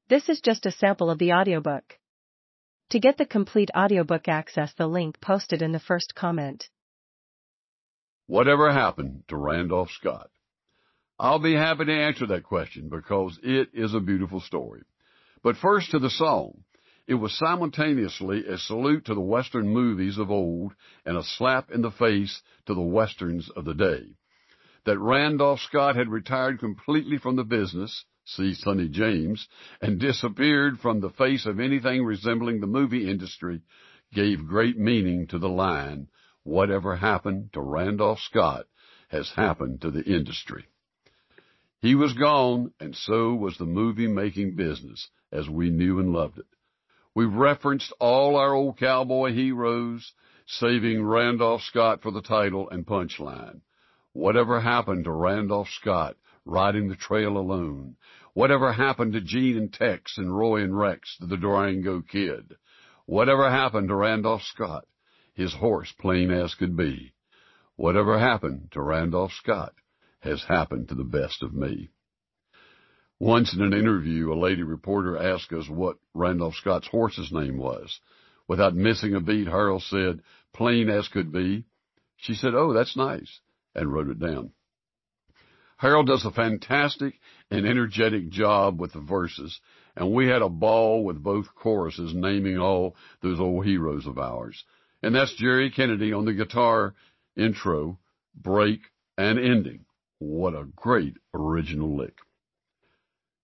This is just a sample of the audiobook. To get the complete audiobook, access the link posted in the first comment. Whatever happened to Randolph Scott? I'll be happy to answer that question because it is a beautiful story. But first to the song. It was simultaneously a salute to the Western movies of old and a slap in the face to the Westerns of the day. That Randolph Scott had retired completely from the business, see Sonny James, and disappeared from the face of anything resembling the movie industry gave great meaning to the line, "Whatever happened to Randolph Scott has happened to the industry." He was gone, and so was the movie-making business as we knew and loved it. We've referenced all our old cowboy heroes, saving Randolph Scott for the title and punchline. Whatever happened to Randolph Scott riding the trail alone? Whatever happened to Gene and Tex and Roy and Rex, the Durango Kid? Whatever happened to Randolph Scott, his horse plain as could be? Whatever happened to Randolph Scott has happened to the best of me. Once in an interview, a lady reporter asked us what Randolph Scott's horse's name was. Without missing a beat, Harold said, "Plain as could be." She said, "Oh, that's nice," and wrote it down. Harold does a fantastic and energetic job with the verses, and we had a ball with both choruses naming all those old heroes of ours. And that's Jerry Kennedy on the guitar intro, break, and ending. What a great original lick.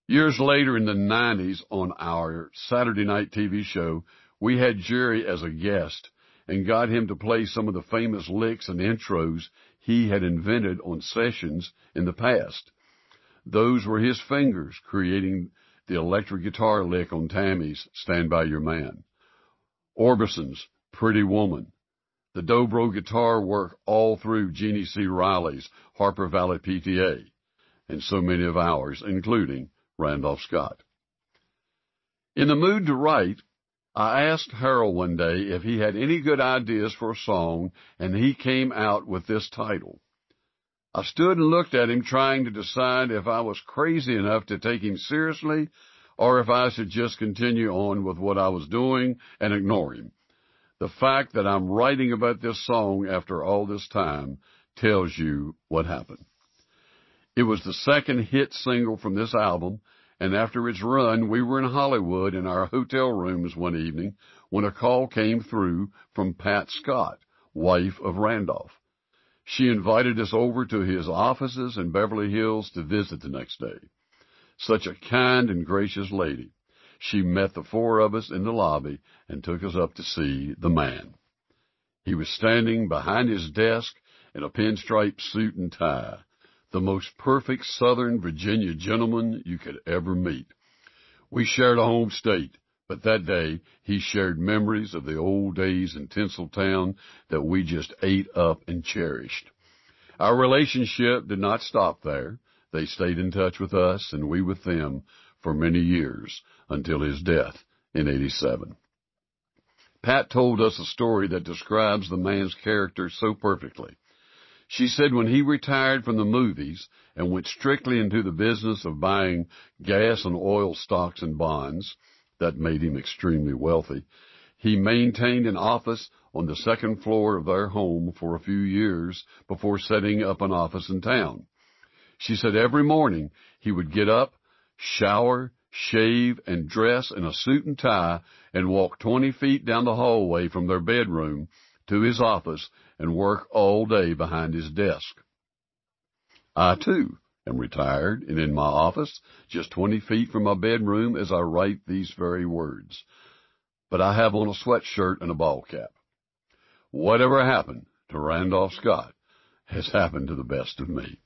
Years later in the 90s on our Saturday night TV show, we had Jerry as a guest and got him to play some of the famous licks and intros he had invented on sessions in the past. Those were his fingers creating the electric guitar lick on Tammy's Stand By Your Man, Orbison's Pretty Woman, the dobro guitar work all through Jeannie C. Riley's Harper Valley PTA, and so many of ours, including Randolph Scott. In the mood to write, I asked Harold one day if he had any good ideas for a song, and he came out with this title. I stood and looked at him trying to decide if I was crazy enough to take him seriously or if I should just continue on with what I was doing and ignore him. The fact that I'm writing about this song after all this time tells you what happened. It was the second hit single from this album, and after its run, we were in Hollywood in our hotel rooms one evening when a call came through from Pat Scott, wife of Randolph. She invited us over to his offices in Beverly Hills to visit the next day. Such a kind and gracious lady. She met the four of us in the lobby and took us up to see the man. He was standing behind his desk in a pinstripe suit and tie, the most perfect Southern Virginia gentleman you could ever meet. We shared a home state, but that day he shared memories of the old days in Tinseltown that we just ate up and cherished. Our relationship did not stop there. They stayed in touch with us and we with them for many years until his death in '87. Pat told us a story that describes the man's character so perfectly. She said when he retired from the movies and went strictly into the business of buying gas and oil stocks and bonds, that made him extremely wealthy, he maintained an office on the second floor of their home for a few years before setting up an office in town. She said every morning he would get up, shower, shave, and dress in a suit and tie and walk 20 feet down the hallway from their bedroom to his office and work all day behind his desk. I, too, am retired and in my office just 20 feet from my bedroom as I write these very words. But I have on a sweatshirt and a ball cap. Whatever happened to Randolph Scott has happened to the best of me.